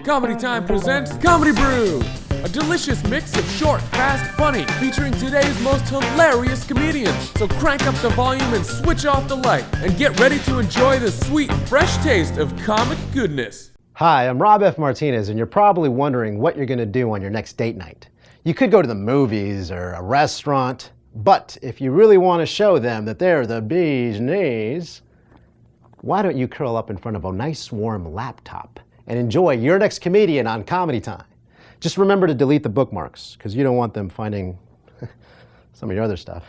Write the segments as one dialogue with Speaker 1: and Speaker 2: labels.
Speaker 1: Comedy Time presents Comedy Brew, a delicious mix of short, fast, funny, featuring today's most hilarious comedians. So crank up the volume and switch off the light, and get ready to enjoy the sweet, fresh taste of comic goodness.
Speaker 2: Hi, I'm Rob F. Martinez, and you're probably wondering what you're going to do on your next date night. You could go to the movies or a restaurant, but if you really want to show them that they're the bee's knees, why don't you curl up in front of a nice warm laptop and enjoy your next comedian on Comedy Time? Just remember to delete the bookmarks, because you don't want them finding some of your other stuff.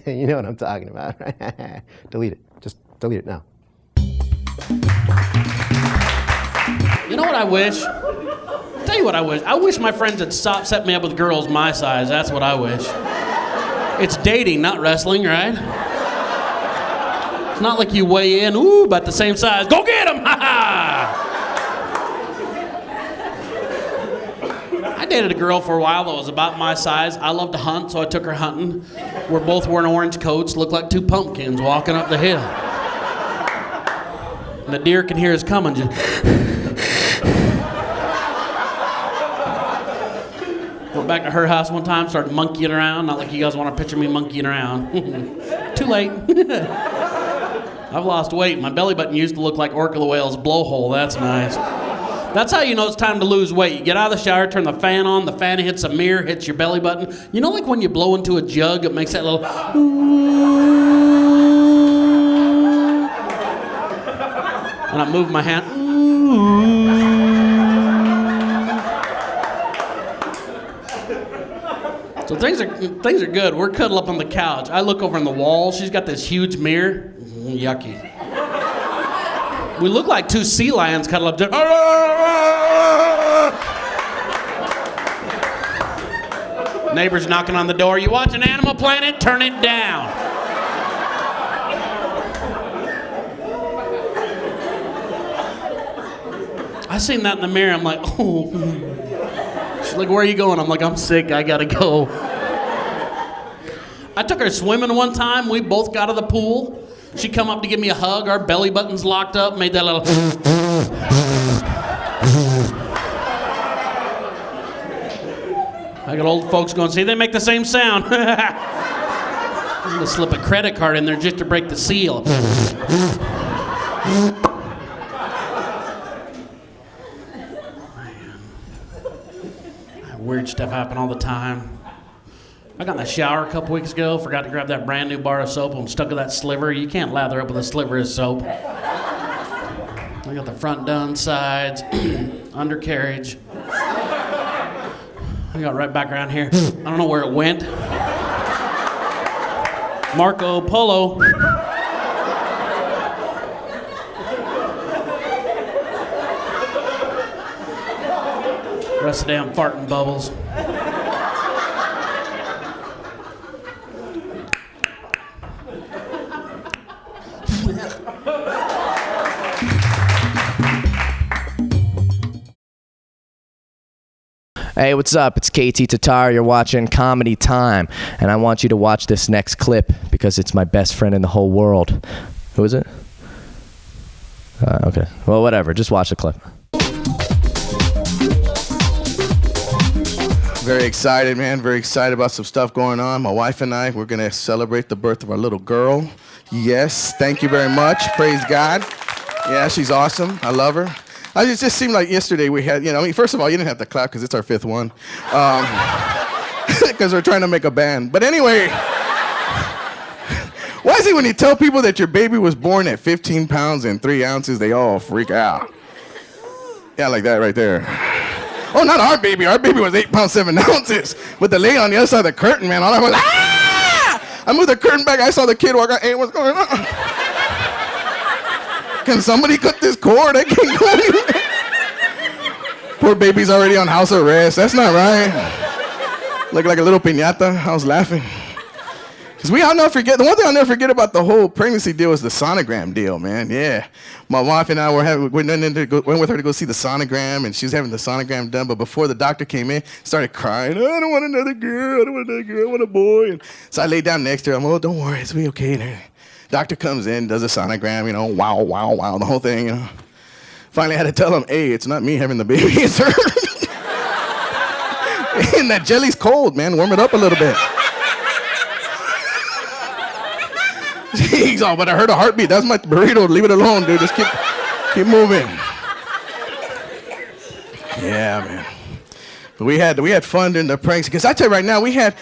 Speaker 2: You know what I'm talking about, right? Delete it. Just delete it now.
Speaker 3: You know what I wish? I'll tell you what I wish. I wish my friends had stopped setting me up with girls my size. That's what I wish. It's dating, not wrestling, right? It's not like you weigh in, ooh, about the same size. Go get him! Ha ha! I dated a girl for a while that was about my size. I love to hunt, so I took her hunting. We're both wearing orange coats, look like two pumpkins walking up the hill. And the deer can hear us coming. Just went back to her house one time, started monkeying around. Not like you guys want to picture me monkeying around. Too late. I've lost weight. My belly button used to look like Orca the Whale's blowhole. That's nice. That's how you know it's time to lose weight. You get out of the shower, turn the fan on, the fan hits a mirror, hits your belly button. You know, like when you blow into a jug, it makes that little and I move my hand. So things are good. We're cuddled up on the couch. I look over on the wall. She's got this huge mirror. Yucky. We look like two sea lions cuddled up there. Neighbors knocking on the door. You watching Animal Planet? Turn it down. I seen that in the mirror. I'm like, oh. She's like, where are you going? I'm like, I'm sick. I gotta go. I took her swimming one time. We both got out of the pool. She come up to give me a hug. Our belly buttons locked up. Made that little. I got old folks going, see, they make the same sound. I'm gonna slip a credit card in there just to break the seal. Weird stuff happen all the time. I got in the shower a couple weeks ago, forgot to grab that brand new bar of soap. I'm stuck with that sliver. You can't lather up with a sliver of soap. I got the front done, sides, undercarriage. I got right back around here. I don't know where it went. Marco Polo. Rest of the damn farting bubbles.
Speaker 4: Hey, what's up? It's KT Tatar. You're watching Comedy Time, and I want you to watch this next clip because it's my best friend in the whole world. Who is it? Okay. Well, whatever. Just watch the clip.
Speaker 5: Very excited, man. Very excited about some stuff going on. My wife and I, we're going to celebrate the birth of our little girl. Yes, thank you very much. Praise God. Yeah, she's awesome. I love her. It just seemed like yesterday we had, first of all, you didn't have to clap because it's our fifth one. Because we're trying to make a band. But anyway, why is it when you tell people that your baby was born at 15 pounds and 3 ounces, they all freak out? Yeah, like that right there. Oh, not our baby. Our baby was 8 pounds, 7 ounces. But the lady on the other side of the curtain, man, all I was, ah! I moved the curtain back. I saw the kid walk out. Hey, what's going on? Can somebody cut this cord? I can't go anywhere. Poor baby's already on house arrest. That's not right. Look like a little piñata. I was laughing. Because I'll never forget, the one thing I'll never forget about the whole pregnancy deal was the sonogram deal, man. Yeah. My wife and I went with her to go see the sonogram, and she was having the sonogram done, but before the doctor came in, started crying. Oh, I don't want another girl. I don't want another girl. I want a boy. And so I laid down next to her. I'm like, oh, don't worry. It's going to be okay. And doctor comes in, does a sonogram, wow, wow, wow, the whole thing, Finally, I had to tell him, hey, it's not me having the baby, it's her. And that jelly's cold, man. Warm it up a little bit. Jeez, oh, but I heard a heartbeat. That's my burrito. Leave it alone, dude. Just keep moving. Yeah, man. But we had fun during the pranks. Because I tell you right now, we had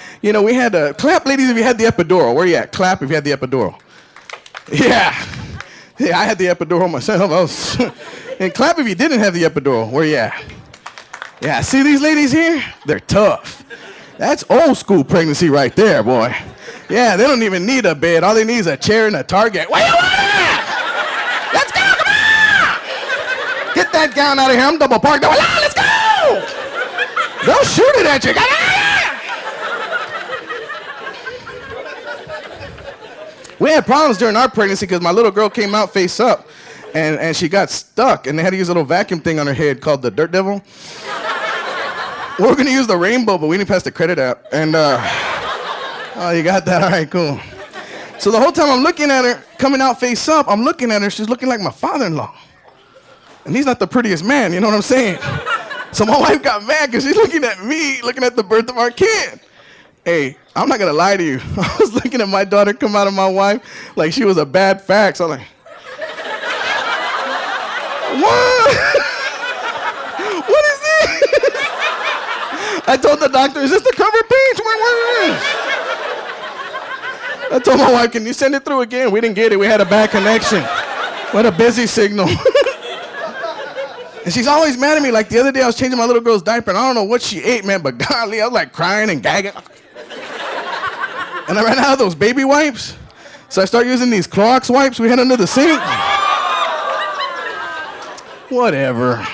Speaker 5: clap, ladies, if you had the epidural. Where you at? Clap if you had the epidural. Yeah. Yeah, I had the epidural myself. And clap if you didn't have the epidural. Where you at? Yeah, see these ladies here? They're tough. That's old school pregnancy right there, boy. Yeah, they don't even need a bed. All they need is a chair and a Target. Where you at? Let's go, come on! Get that gown out of here. I'm double parked. Let's go! They'll shoot it at you. We had problems during our pregnancy because my little girl came out face up and she got stuck and they had to use a little vacuum thing on her head called the Dirt Devil. We were going to use the rainbow, but we didn't pass the credit app. And, oh, you got that? All right, cool. So the whole time I'm looking at her, coming out face up, I'm looking at her, she's looking like my father-in-law. And he's not the prettiest man, you know what I'm saying? So my wife got mad because she's looking at me, looking at the birth of our kid. Hey, I'm not going to lie to you. I was looking at my daughter come out of my wife like she was a bad fact. So I'm like, what? What is this? I told the doctor, is this the cover page? What is this? I told my wife, can you send it through again? We didn't get it. We had a bad connection. We had a busy signal. And she's always mad at me. Like the other day, I was changing my little girl's diaper, and I don't know what she ate, man, but golly, I was like crying and gagging. And I ran out of those baby wipes. So I started using these Clorox wipes we had under the sink. Whatever.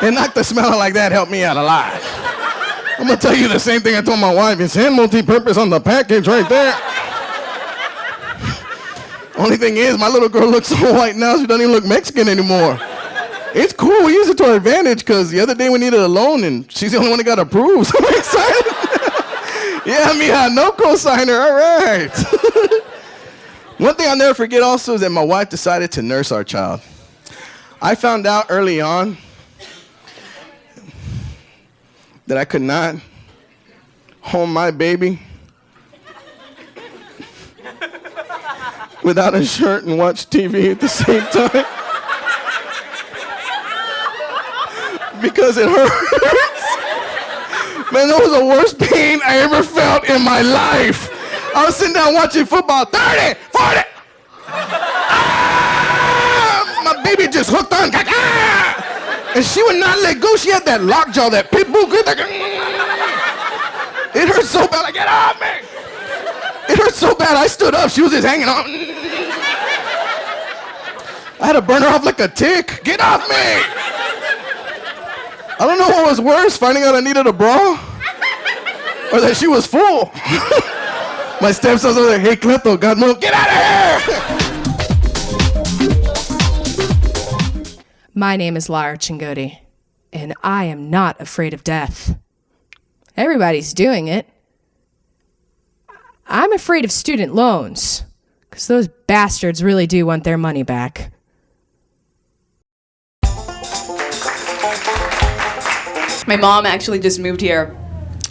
Speaker 5: And not the smell like that helped me out a lot. I'm gonna tell you the same thing I told my wife. It's hand multi-purpose on the package right there. Only thing is, my little girl looks so white now, she doesn't even look Mexican anymore. It's cool, we use it to our advantage, because the other day we needed a loan, and she's the only one that got approved, so I'm excited. Yeah, mija, no cosigner, all right. One thing I'll never forget also is that my wife decided to nurse our child. I found out early on that I could not hold my baby without a shirt and watch TV at the same time. Because it hurts. Man, that was the worst pain I ever felt in my life. I was sitting down watching football, 30, 40. Ah! My baby just hooked on. Ah! And she would not let go. She had that lockjaw, that pit bull grip. It hurt so bad. Like, get off me. It hurt so bad. I stood up. She was just hanging on. I had to burn her off like a tick. Get off me. I don't know what was worse, finding out I needed a bra or that she was full. My stepsons were like, hey, Cleto, God move. Get out of here.
Speaker 6: My name is Lara Chingoti, and I am not afraid of death. Everybody's doing it. I'm afraid of student loans, because those bastards really do want their money back.
Speaker 7: My mom actually just moved here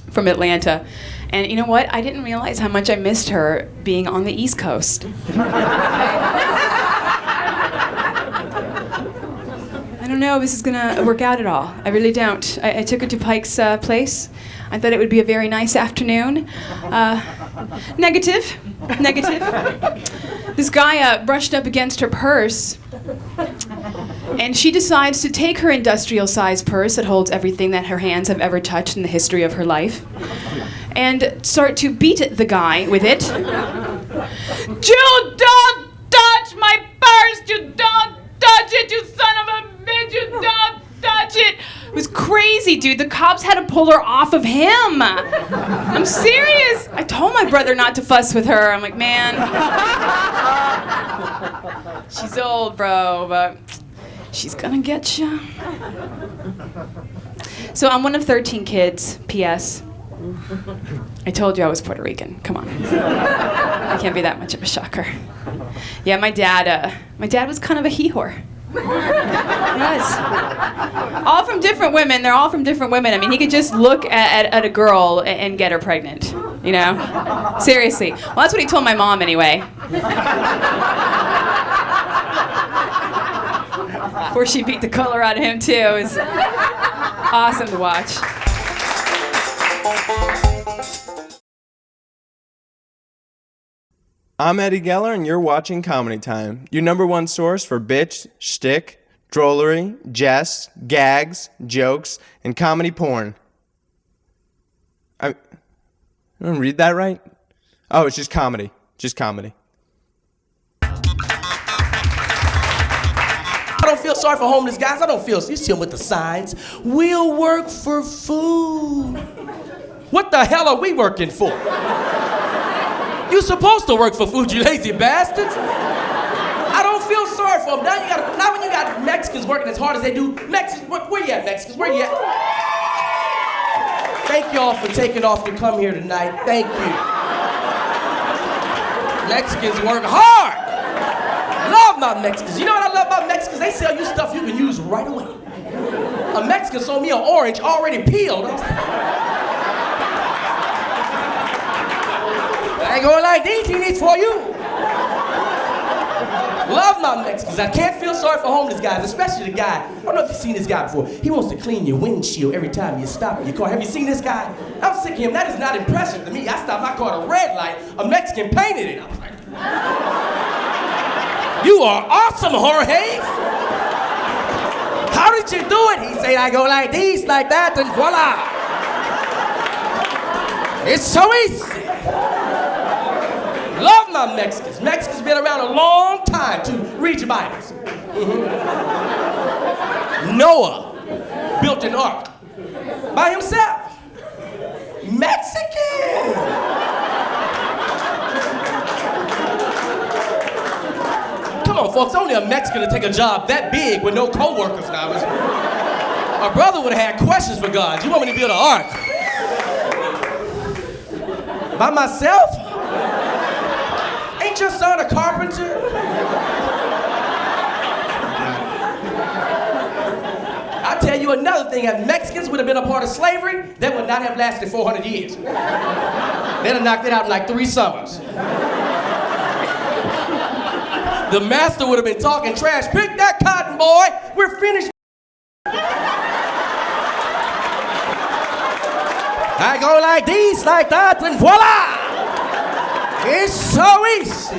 Speaker 7: from Atlanta. And you know what? I didn't realize how much I missed her being on the East Coast. I don't know if this is gonna work out at all. I really don't. I took her to Pike's place. I thought it would be a very nice afternoon. Negative. This guy brushed up against her purse. And she decides to take her industrial-sized purse that holds everything that her hands have ever touched in the history of her life and start to beat the guy with it. You don't touch my purse! You don't touch it, you son of a bitch! You don't touch it! It was crazy, dude. The cops had to pull her off of him. I'm serious. I told my brother not to fuss with her. I'm like, man, she's old, bro, but she's gonna get you. So I'm one of 13 kids, P.S. I told you I was Puerto Rican. Come on. I can't be that much of a shocker. Yeah, my dad was kind of a hee-haw. Yes. All from different women. They're all from different women. I mean, he could just look at a girl and get her pregnant, you know? Seriously. Well, that's what he told my mom anyway. Before she beat the color out of him, too. It was awesome to watch.
Speaker 8: I'm Eddie Geller, and you're watching Comedy Time, your #1 source for bitch, shtick, drollery, jest, gags, jokes, and comedy porn. I didn't read that right? Oh, it's just comedy. Just comedy.
Speaker 9: I don't feel sorry for homeless guys. I don't feel, you see them with the signs. We'll work for food. What the hell are we working for? You're supposed to work for food, you lazy bastards. I don't feel sorry for them. Now when you got Mexicans working as hard as they do, Mexicans, where you at, Mexicans? Where you at? Thank y'all for taking off to come here tonight. Thank you. Mexicans work hard. Love my Mexicans. You know what I love about Mexicans? They sell you stuff you can use right away. A Mexican sold me an orange already peeled. I ain't going like these, he needs for you. Love my Mexicans. I can't feel sorry for homeless guys, especially the guy. I don't know if you've seen this guy before. He wants to clean your windshield every time you stop in your car. Have you seen this guy? I'm sick of him. That is not impressive to me. I stopped my car at a red light. A Mexican painted it. I was like, you are awesome, Jorge. How did you do it? He said, I go like this, like that, and voila. It's so easy. Love my Mexicans. Mexicans been around a long time to read your Bibles. Noah built an ark by himself. Mexican. Come on, folks. Only a Mexican to take a job that big with no co-workers now. My brother would have had questions for God. You want me to build an ark? By myself? Ain't your son a carpenter? I'll tell you another thing. If Mexicans would have been a part of slavery, that would not have lasted 400 years. They'd have knocked it out in like 3 summers. The master would have been talking trash. Pick that cotton, boy. We're finished. I go like this, like that, and voila! It's so easy.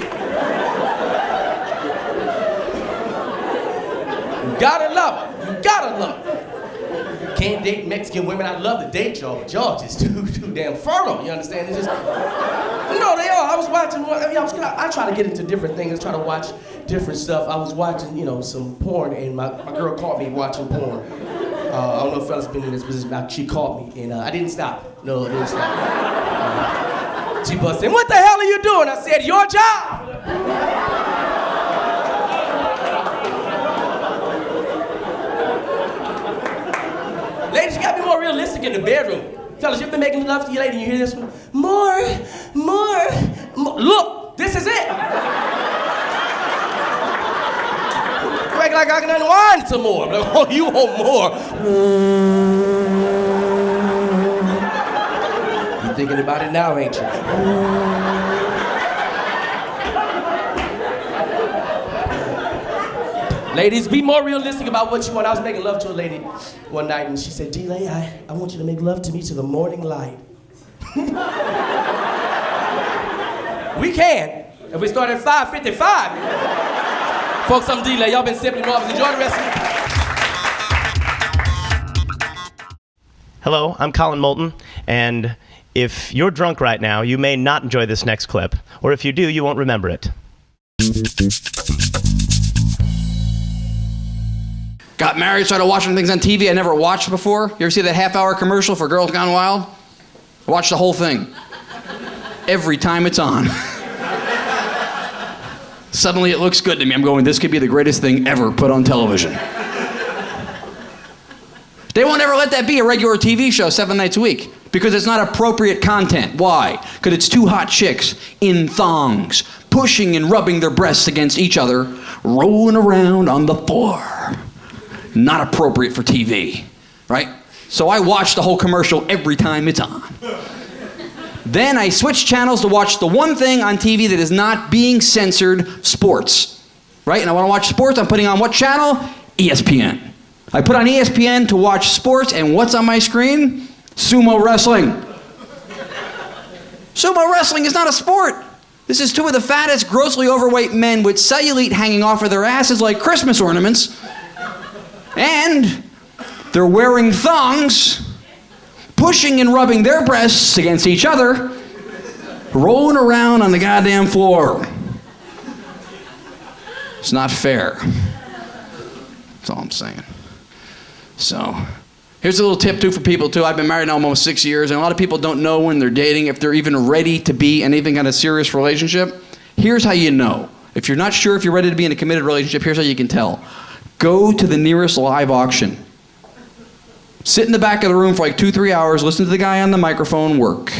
Speaker 9: You gotta love it. You gotta love it. Can't date Mexican women. I'd love to date y'all, but y'all just too damn fertile. You understand? It's just, no, they are. I was watching. I try to get into different things. I try to watch different stuff. I was watching, some porn, and my girl caught me watching porn. I don't know if fellas been in this position. She caught me, and I didn't stop. No, I didn't stop. She busted in, what the hell are you doing? I said, your job. Ladies, you gotta be more realistic in the bedroom. Fellas, you ever been making love to your lady and you hear this one? More. Look, this is it. You act like I can unwind some more. Like, oh, you want more. You're thinking about it now, ain't you? Ladies, be more realistic about what you want. I was making love to a lady one night, and she said, D-Lay, I want you to make love to me to the morning light. We can, if we start at 5:55. Folks, I'm D-Lay. Y'all been simply marvelous. Enjoy the rest of it.
Speaker 10: Hello, I'm Colin Moulton, and if you're drunk right now, you may not enjoy this next clip, or if you do, you won't remember it.
Speaker 11: Got married, started watching things on TV I never watched before. You ever see that half-hour commercial for Girls Gone Wild? I watched the whole thing. Every time it's on. Suddenly it looks good to me. I'm going, this could be the greatest thing ever put on television. They won't ever let that be a regular TV show 7 nights a week because it's not appropriate content. Why? Because it's two hot chicks in thongs pushing and rubbing their breasts against each other, rolling around on the floor. Not appropriate for TV, right? So I watch the whole commercial every time it's on. Then I switch channels to watch the one thing on TV that is not being censored, sports, right? And I want to watch sports, I'm putting on what channel? ESPN. I put on ESPN to watch sports, and what's on my screen? Sumo wrestling. Sumo wrestling is not a sport. This is two of the fattest, grossly overweight men with cellulite hanging off of their asses like Christmas ornaments. And they're wearing thongs, pushing and rubbing their breasts against each other, rolling around on the goddamn floor. It's not fair. That's all I'm saying. So, here's a little tip too for people too. I've been married now almost 6 years, and a lot of people don't know when they're dating if they're even ready to be in anything kind of serious relationship. Here's how you know. If you're not sure if you're ready to be in a committed relationship, here's how you can tell. Go to the nearest live auction. Sit in the back of the room for like 2-3 hours, listen to the guy on the microphone work.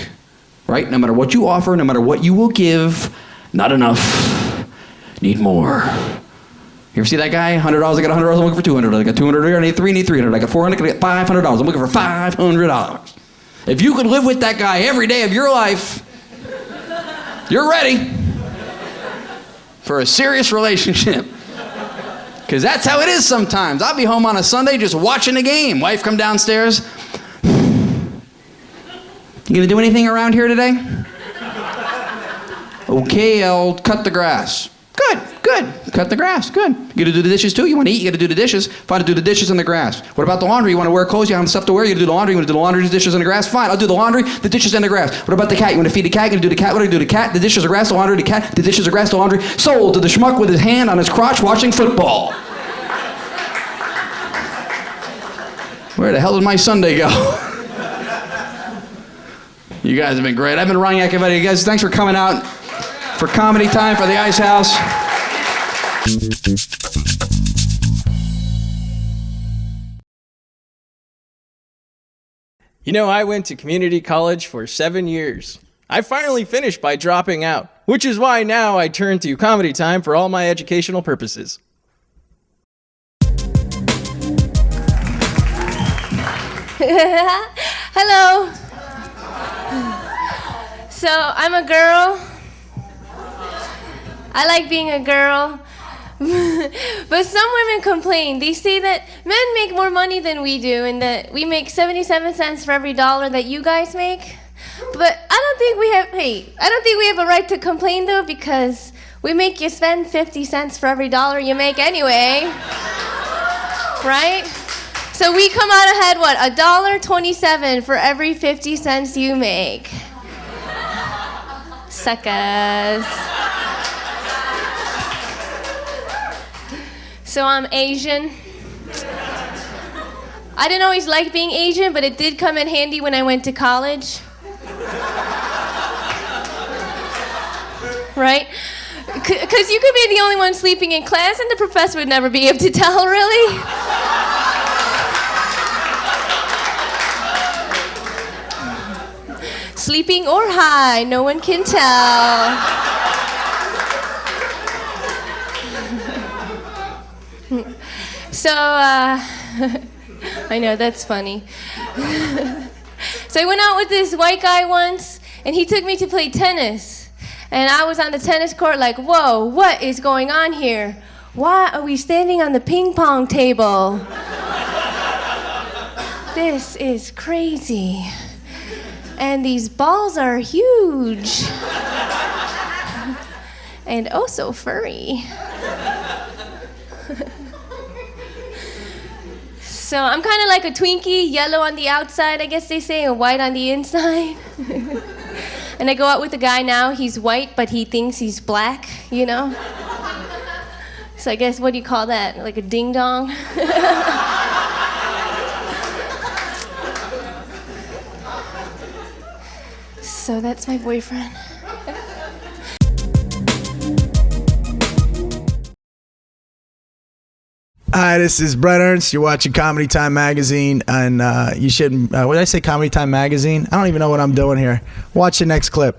Speaker 11: Right? No matter what you offer, no matter what you will give, not enough. Need more. You ever see that guy? $100, I got $100, I'm looking for $200. I got $200 here, I need $300. I got $400, I got $500. I'm looking for $500. If you could live with that guy every day of your life, you're ready for a serious relationship. Because that's how it is sometimes. I'll be home on a Sunday just watching a game. Wife come downstairs. You gonna do anything around here today? Okay, I'll cut the grass. Good. Cut the grass. Good. You gotta do the dishes too? You wanna eat? You gotta do the dishes. Fine, I'll do the dishes and the grass. What about the laundry? You wanna wear clothes? You have stuff to wear? You gotta do the laundry. You wanna do the laundry, the dishes, and the grass? Fine, I'll do the laundry, the dishes, and the grass. What about the cat? You wanna feed the cat? You gotta do the cat. What do I do? The cat, the dishes, the grass, the laundry, the cat, the dishes, the grass, the laundry. Sold to the schmuck with his hand on his crotch watching football. Where the hell did my Sunday go? You guys have been great. I've been Ron Yacovetti. You guys, thanks for coming out for Comedy Time for the Ice House.
Speaker 8: You know, I went to community college for 7 years. I finally finished by dropping out, which is why now I turn to Comedy Time for all my educational purposes.
Speaker 12: Hello. So, I'm a girl. I like being a girl. But some women complain. They say that men make more money than we do and that we make 77 cents for every dollar that you guys make. But I don't think we have a right to complain though, because we make you spend 50 cents for every dollar you make anyway. Right? So we come out ahead, what, $1.27 for every 50 cents you make. Suckers. So I'm Asian. I didn't always like being Asian, but it did come in handy when I went to college. Right? Because you could be the only one sleeping in class and the professor would never be able to tell, really. Sleeping or high, no one can tell. So, I know, that's funny. So I went out with this white guy once, and he took me to play tennis. And I was on the tennis court like, whoa, what is going on here? Why are we standing on the ping pong table? This is crazy. And these balls are huge. And oh so furry. So I'm kind of like a Twinkie, yellow on the outside, I guess they say, and white on the inside. And I go out with a guy now, he's white, but he thinks he's black, you know? So I guess, what do you call that? Like a ding-dong? So that's my boyfriend.
Speaker 13: Hi, this is Brett Ernst. You're watching Comedy Time Magazine, and you shouldn't. What did I say? Comedy Time Magazine? I don't even know what I'm doing here. Watch the next clip.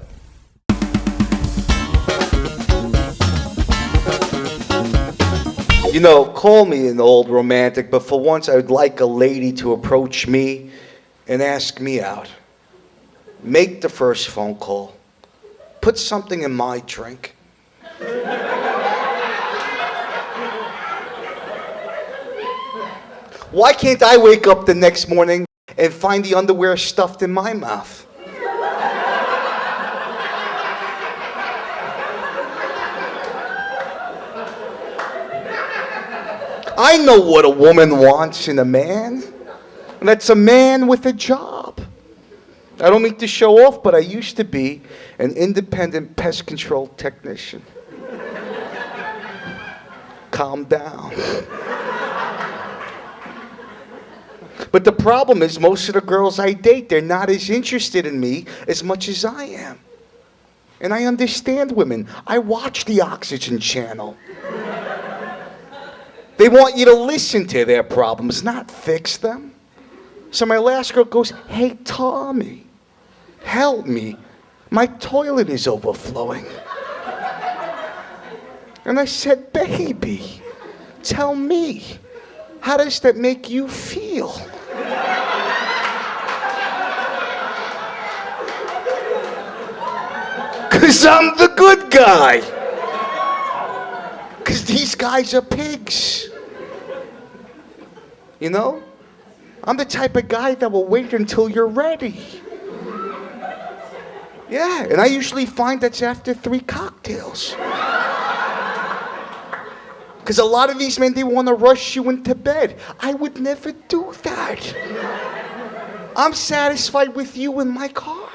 Speaker 14: You know, call me an old romantic, but for once I would like a lady to approach me and ask me out. Make the first phone call. Put something in my drink. Why can't I wake up the next morning and find the underwear stuffed in my mouth? I know what a woman wants in a man. And that's a man with a job. I don't mean to show off, but I used to be an independent pest control technician. Calm down. But the problem is most of the girls I date, they're not as interested in me as much as I am. And I understand women. I watch the Oxygen Channel. They want you to listen to their problems, not fix them. So my last girl goes, "Hey, Tommy, help me. My toilet is overflowing." And I said, "Baby, tell me, how does that make you feel?" Because I'm the good guy. Because these guys are pigs. You know? I'm the type of guy that will wait until you're ready. Yeah, and I usually find that's after 3 cocktails. Because a lot of these men, they want to rush you into bed. I would never do that. I'm satisfied with you in my car.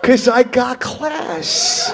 Speaker 14: Because I got class.